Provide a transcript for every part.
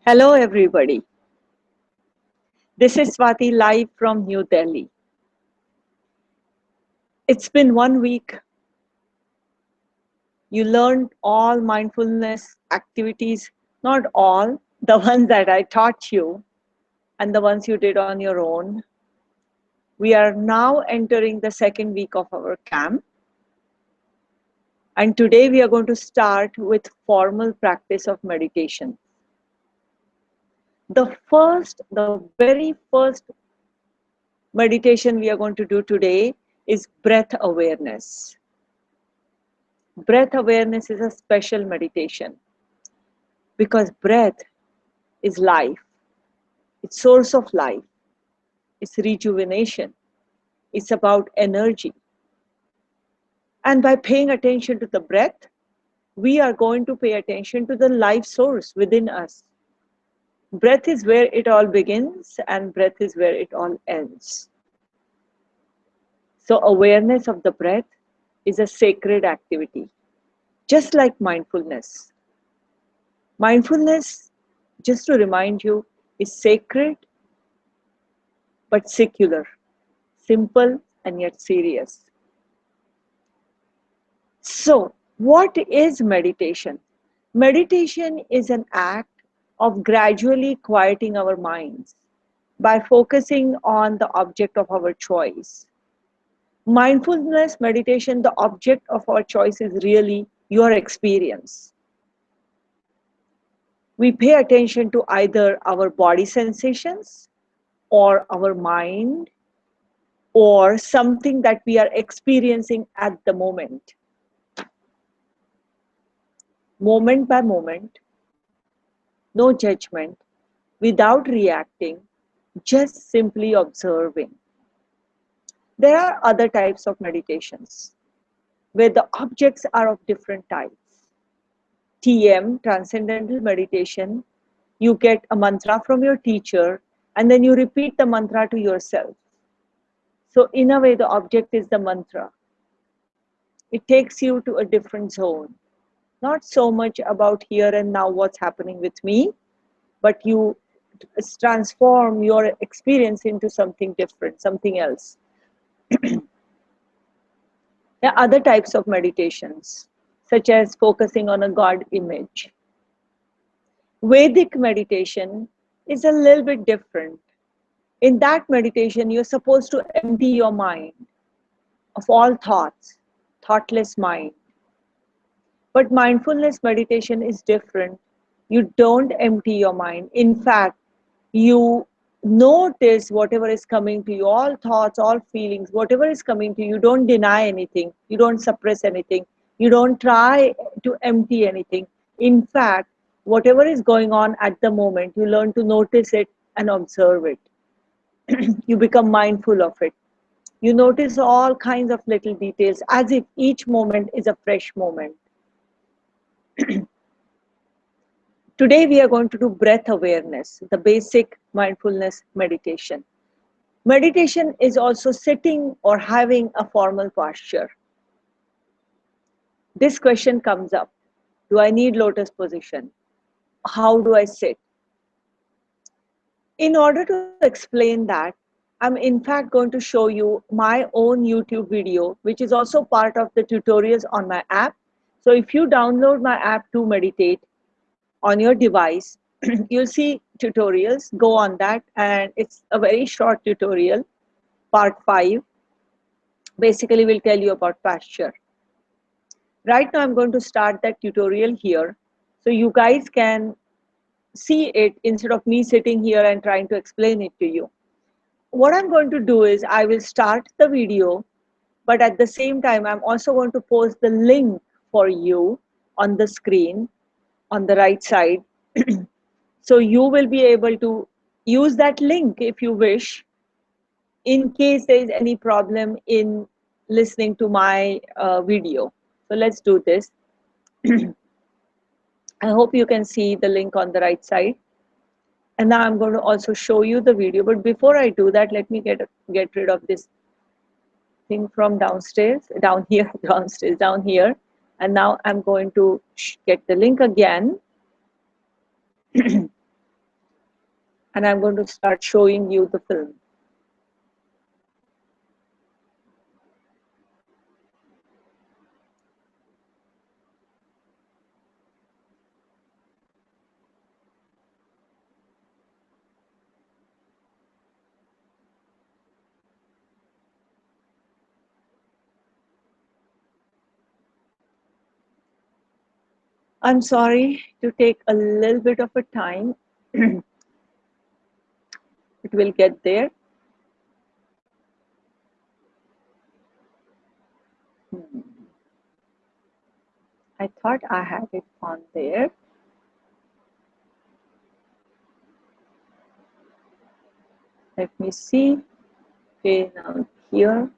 Hello, everybody. This is Swati live from New Delhi. It's been 1 week. You learned all mindfulness activities, not all, the ones that I taught you and the ones you did on your own. We are now entering the second week of our camp. And today we are going to start with formal practice of meditation. The very first meditation we are going to do today is breath awareness. Breath awareness is a special meditation because breath is life. It's source of life. It's rejuvenation. It's about energy. And by paying attention to the breath, we are going to pay attention to the life source within us. Breath is where it all begins and breath is where it all ends. So awareness of the breath is a sacred activity, just like mindfulness. Mindfulness, just to remind you, is sacred but secular, simple and yet serious. So, what is meditation? Meditation is an act of gradually quieting our minds by focusing on the object of our choice. Mindfulness meditation, the object of our choice is really your experience. We pay attention to either our body sensations or our mind or something that we are experiencing at the moment. Moment by moment, no judgment, without reacting, just simply observing. There are other types of meditations where the objects are of different types. TM, Transcendental Meditation, you get a mantra from your teacher and then you repeat the mantra to yourself. So in a way, the object is the mantra. It takes you to a different zone. Not so much about here and now what's happening with me, but you transform your experience into something different, something else. There are other types of meditations, such as focusing on a God image. Vedic meditation is a little bit different. In that meditation, you're supposed to empty your mind of all thoughts, thoughtless mind. But mindfulness meditation is different. You don't empty your mind. In fact, you notice whatever is coming to you, all thoughts, all feelings, whatever is coming to you. You don't deny anything. You don't suppress anything. You don't try to empty anything. In fact, whatever is going on at the moment, you learn to notice it and observe it. You become mindful of it. You notice all kinds of little details as if each moment is a fresh moment. Today we are going to do breath awareness, the basic mindfulness meditation. Meditation is also sitting or having a formal posture. This question comes up. Do I need lotus position? How do I sit? In order to explain that, I'm in fact going to show you my own YouTube video, which is also part of the tutorials on my app. So if you download my app to meditate on your device, you'll see tutorials. Go on that, and it's a very short tutorial. Part 5 basically will tell you about posture. Right now I'm going to start that tutorial here so you guys can see it instead of me sitting here and trying to explain it to you. What I'm going to do is I will start the video, but at the same time I'm also going to post the link for you on the screen on the right side. So you will be able to use that link if you wish, in case there is any problem in listening to my video. So let's do this. I hope you can see the link on the right side. And now I'm going to also show you the video. But before I do that, let me get rid of this thing from downstairs, down here, downstairs, down here. And now I'm going to get the link again. and I'm going to start showing you the film. I'm sorry to take a little bit of a time. It will get there. I thought I had it on there. Let me see. Okay, now here.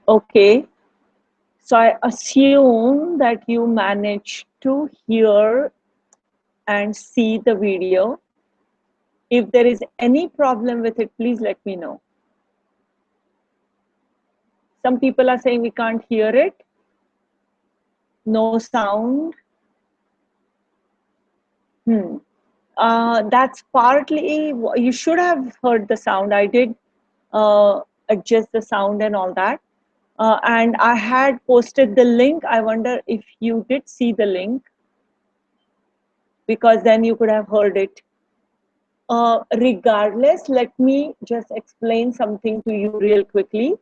Okay, so I assume that you managed to hear and see the video. If there is any problem with it, please let me know. Some people are saying we can't hear it, no sound. That's partly, you should have heard the sound. I did adjust the sound and all that. And I had posted the link. I wonder if you did see the link, because then you could have heard it. Regardless, let me just explain something to you real quickly.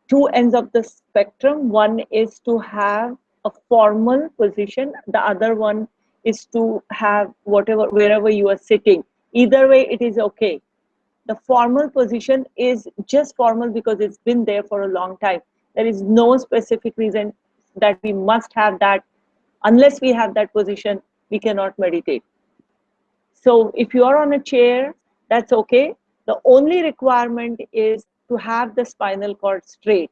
Two ends of the spectrum. One is to have a formal position. The other one is to have whatever, wherever you are sitting. Either way, it is okay. The formal position is just formal because it's been there for a long time. There is no specific reason that we must have that. Unless we have that position, we cannot meditate. So if you are on a chair, that's okay. The only requirement is to have the spinal cord straight.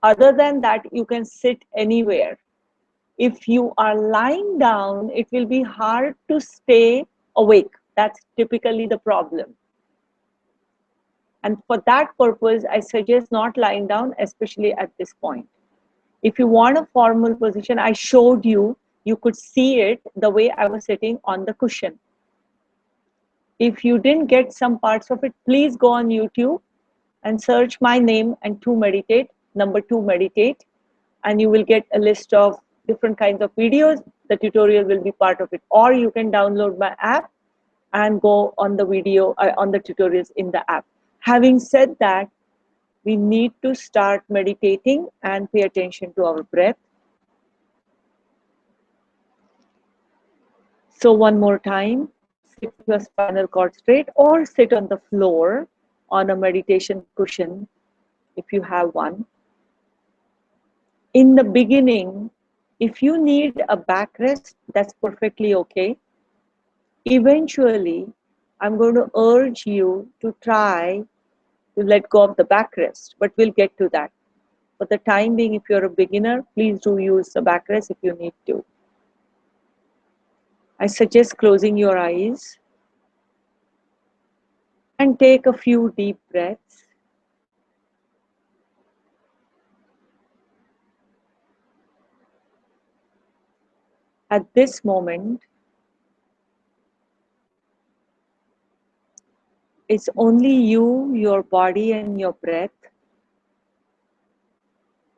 Other than that, you can sit anywhere. If you are lying down, it will be hard to stay awake. That's typically the problem. And for that purpose, I suggest not lying down, especially at this point. If you want a formal position, I showed you, you could see it the way I was sitting on the cushion. If you didn't get some parts of it, please go on YouTube and search my name and to meditate, number 2 meditate, and you will get a list of different kinds of videos. The tutorial will be part of it. Or you can download my app and go on the video, on the tutorials in the app. Having said that, we need to start meditating and pay attention to our breath. So one more time, sit with your spinal cord straight or sit on the floor on a meditation cushion if you have one. In the beginning, if you need a backrest, that's perfectly okay. Eventually, I'm going to urge you to try to let go of the backrest, but we'll get to that. For the time being, if you're a beginner, please do use the backrest if you need to. I suggest closing your eyes and take a few deep breaths. At this moment, it's only you, your body, and your breath.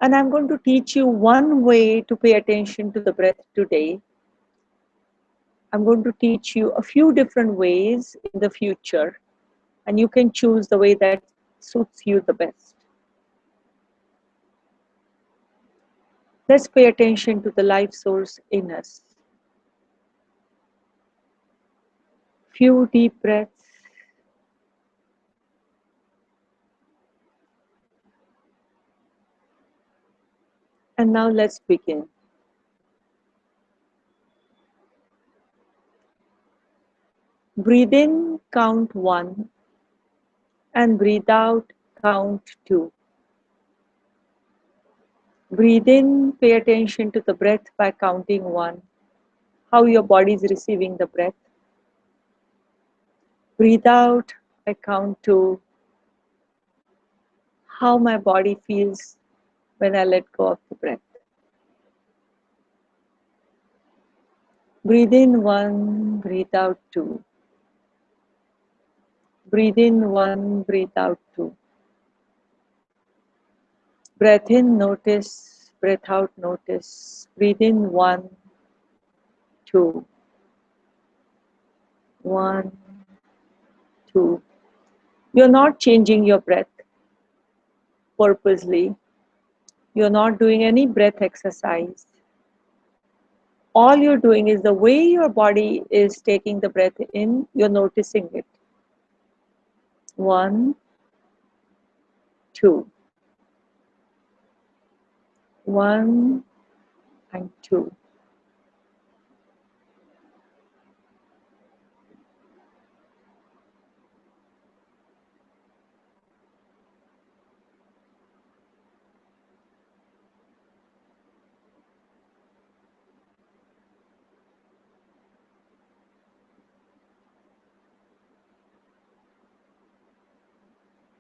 And I'm going to teach you one way to pay attention to the breath today. I'm going to teach you a few different ways in the future, and you can choose the way that suits you the best. Let's pay attention to the life source in us. Few deep breaths. And now let's begin. Breathe in, count 1, and breathe out, count 2. Breathe in, pay attention to the breath by counting 1, how your body is receiving the breath. Breathe out, I count 2, how my body feels when I let go of the breath. Breathe in 1, breathe out 2. Breathe in 1, breathe out 2. Breath in, notice. Breath out, notice. Breathe in 1, 2. 1, 2. You're not changing your breath purposely. You're not doing any breath exercise. All you're doing is the way your body is taking the breath in, you're noticing it. 1, 2. 1 and 2.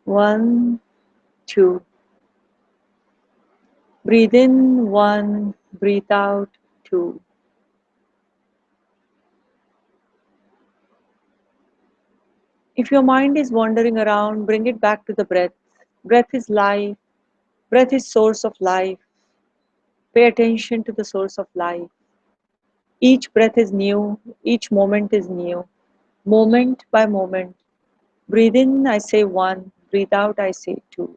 1, 2. Breathe in 1, breathe out 2. If your mind is wandering around, bring it back to the breath. Breath is life. Breath is source of life. Pay attention to the source of life. Each breath is new. Each moment is new. Moment by moment. Breathe in, I say 1. Breathe out, I say 2.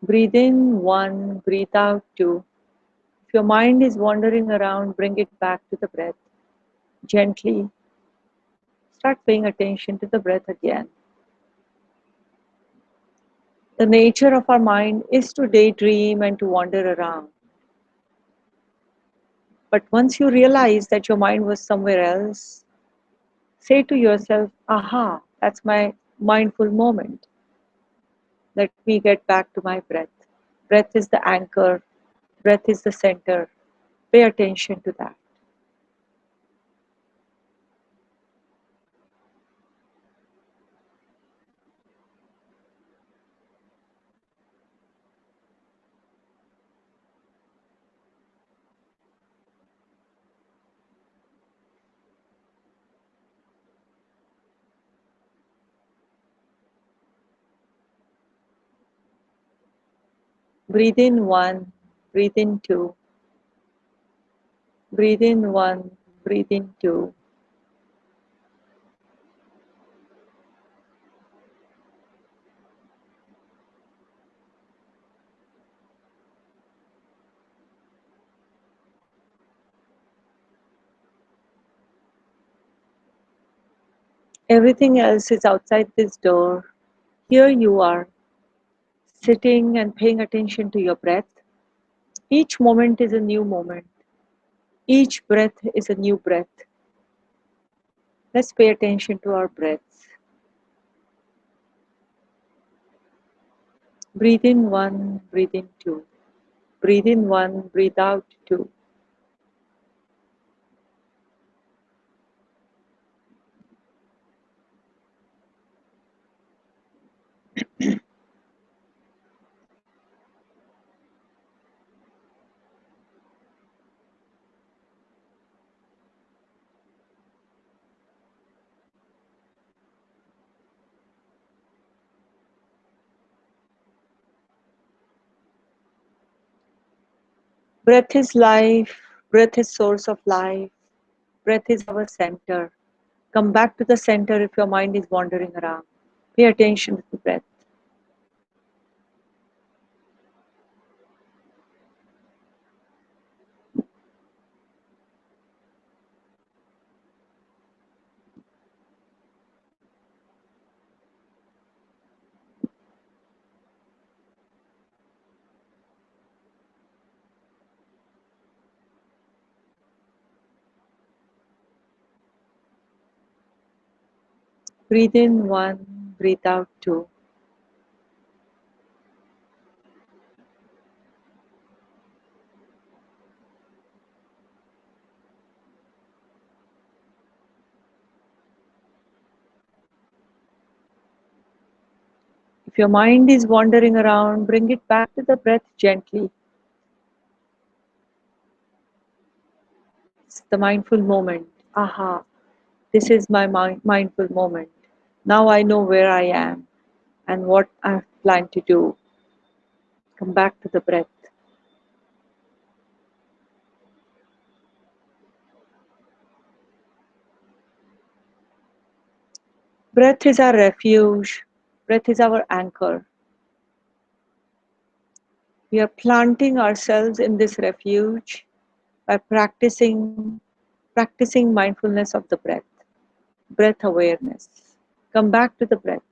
Breathe in 1. Breathe out 2. If your mind is wandering around, bring it back to the breath. Gently start paying attention to the breath again. The nature of our mind is to daydream and to wander around. But once you realize that your mind was somewhere else, say to yourself, aha, that's my mindful moment. Let me get back to my breath. Breath is the anchor, breath is the center. Pay attention to that. Breathe in 1, breathe in 2. Breathe in 1, breathe in 2. Everything else is outside this door. Here you are, sitting and paying attention to your breath. Each moment is a new moment. Each breath is a new breath. Let's pay attention to our breaths. Breathe in 1, breathe in 2. Breathe in 1, breathe out 2. Breath is life. Breath is source of life. Breath is our center. Come back to the center if your mind is wandering around. Pay attention to the breath. Breathe in 1, breathe out 2. If your mind is wandering around, bring it back to the breath gently. It's the mindful moment. Aha, this is my mindful moment. Now I know where I am and what I plan to do. Come back to the breath. Breath is our refuge. Breath is our anchor. We are planting ourselves in this refuge by practicing mindfulness of the breath, breath awareness. Come back to the breath.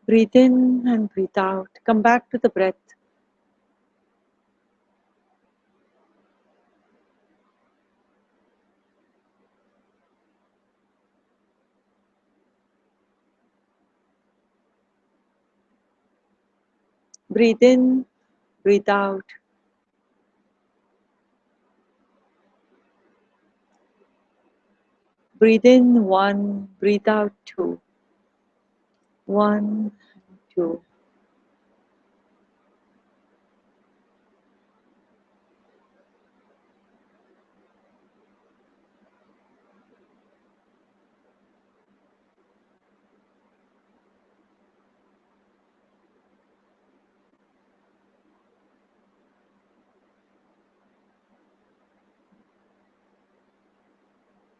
Breathe in and breathe out. Come back to the breath. Breathe in, breathe out. Breathe in, 1, breathe out, 2. 1, 2.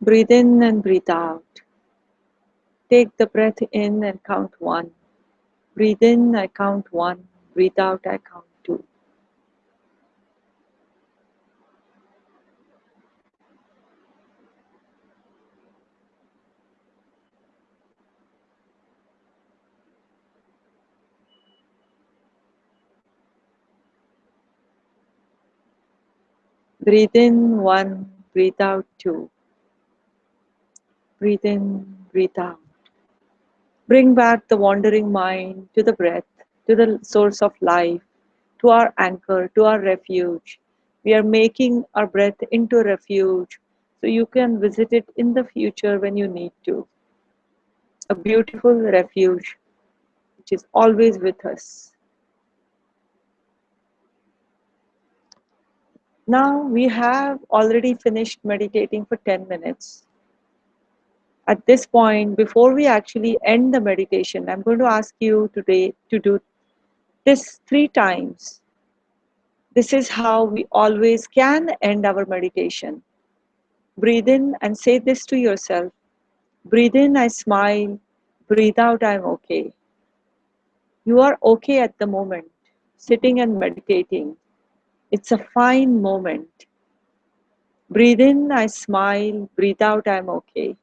Breathe in and breathe out. Take the breath in and count 1. Breathe in, I count 1. Breathe out, I count 2. Breathe in, 1. Breathe out, 2. Breathe in, breathe out. Bring back the wandering mind to the breath, to the source of life, to our anchor, to our refuge. We are making our breath into refuge so you can visit it in the future when you need to. A beautiful refuge which is always with us. Now we have already finished meditating for 10 minutes. At this point, before we actually end the meditation, I'm going to ask you today to do this 3 times. This is how we always can end our meditation. Breathe in and say this to yourself. Breathe in, I smile. Breathe out, I'm okay. You are okay at the moment, sitting and meditating. It's a fine moment. Breathe in, I smile. Breathe out, I'm okay.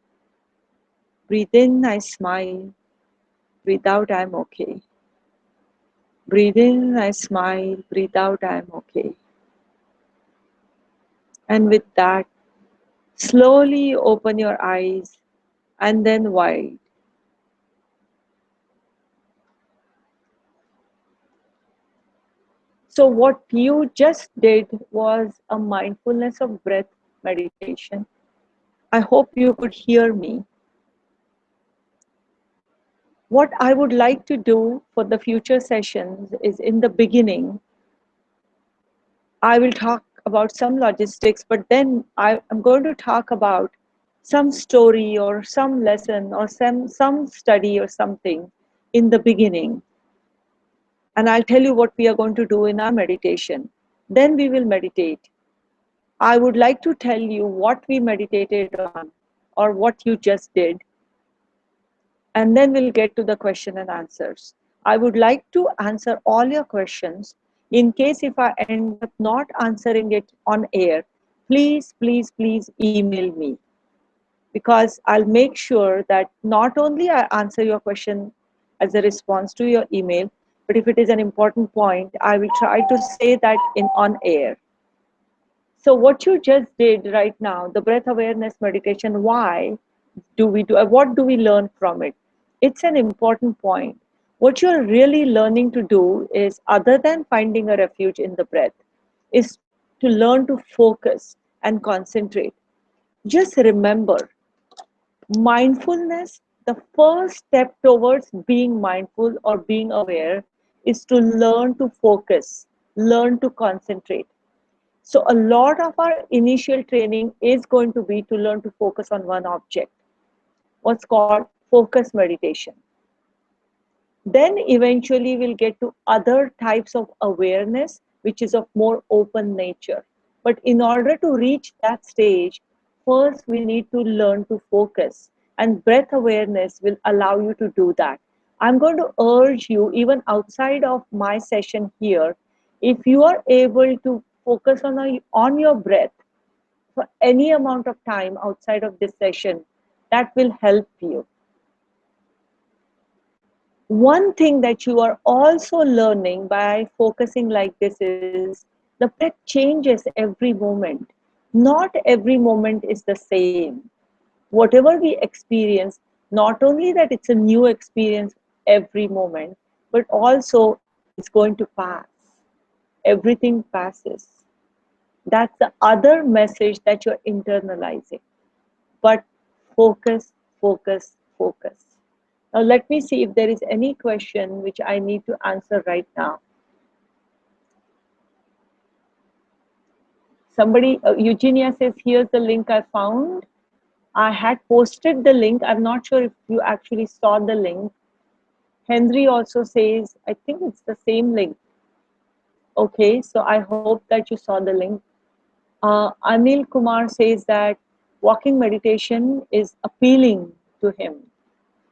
Breathe in, I smile. Breathe out, I'm okay. Breathe in, I smile. Breathe out, I'm okay. And with that, slowly open your eyes and then wide. So what you just did was a mindfulness of breath meditation. I hope you could hear me. What I would like to do for the future sessions is, in the beginning, I will talk about some logistics, but then I'm going to talk about some story or some lesson or some study or something in the beginning. And I'll tell you what we are going to do in our meditation. Then we will meditate. I would like to tell you what we meditated on or what you just did, and then we'll get to the question and answers. I would like to answer all your questions. In case if I end up not answering it on air, please, please, please email me, because I'll make sure that not only I answer your question as a response to your email, but if it is an important point, I will try to say that in on air. So what you just did right now, the breath awareness meditation, why do we do, what do we learn from it? It's an important point. What you're really learning to do is, other than finding a refuge in the breath, is to learn to focus and concentrate. Just remember, mindfulness, the first step towards being mindful or being aware, is to learn to focus, learn to concentrate. So a lot of our initial training is going to be to learn to focus on one object, what's called focus meditation. Then eventually we'll get to other types of awareness, which is of more open nature. But in order to reach that stage, first we need to learn to focus, and breath awareness will allow you to do that. I'm going to urge you, even outside of my session here, if you are able to focus on your breath for any amount of time outside of this session, that will help you. One thing that you are also learning by focusing like this is the breath changes every moment. Not every moment is the same. Whatever we experience, not only that it's a new experience every moment, but also it's going to pass. Everything passes. That's the other message that you're internalizing. But focus, focus, focus. Now, let me see if there is any question which I need to answer right now. Somebody, Eugenia says, here's the link I found. I had posted the link. I'm not sure if you actually saw the link. Henry also says, I think it's the same link. Okay, so I hope that you saw the link. Anil Kumar says that walking meditation is appealing to him.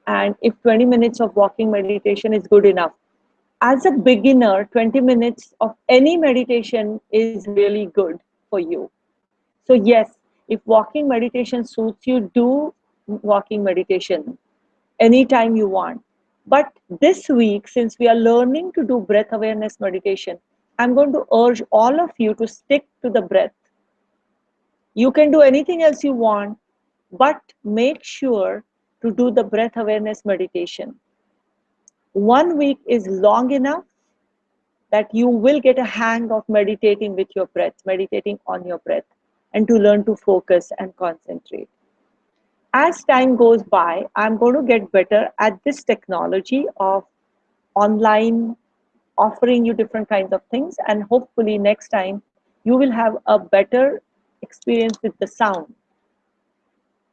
And if 20 minutes of walking meditation is good enough, as a beginner, 20 minutes of any meditation is really good for you. So, yes, if walking meditation suits you, do walking meditation anytime you want. But this week, since we are learning to do breath awareness meditation, I'm going to urge all of you to stick to the breath. You can do anything else you want, but make sure to do the breath awareness meditation. 1 week is long enough that you will get a hang of meditating with your breath, meditating on your breath, and to learn to focus and concentrate. As time goes by, I'm going to get better at this technology of online offering you different kinds of things, and hopefully next time you will have a better experience with the sound.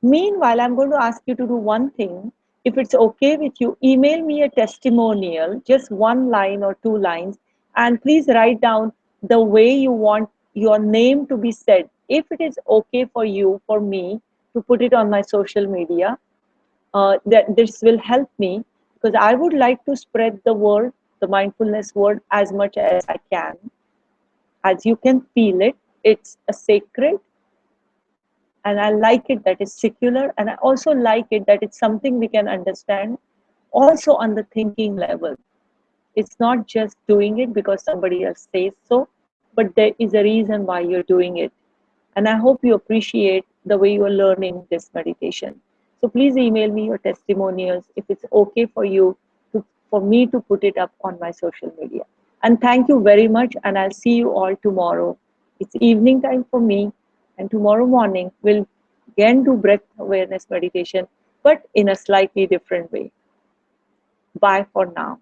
Meanwhile, I'm going to ask you to do one thing. If it's okay with you, email me a testimonial, just one line or two lines, and please write down the way you want your name to be said. If it is okay for you, for me, to put it on my social media, that this will help me, because I would like to spread the word, the mindfulness word, as much as I can. As you can feel it, it's a sacred, and I like it that it's secular, and I also like it that it's something we can understand also on the thinking level. It's not just doing it because somebody else says so, but there is a reason why you're doing it. And I hope you appreciate the way you are learning this meditation. So please email me your testimonials if it's okay for you for me to put it up on my social media. And thank you very much, and I'll see you all tomorrow. It's evening time for me, and tomorrow morning we'll again do breath awareness meditation, but in a slightly different way. Bye for now.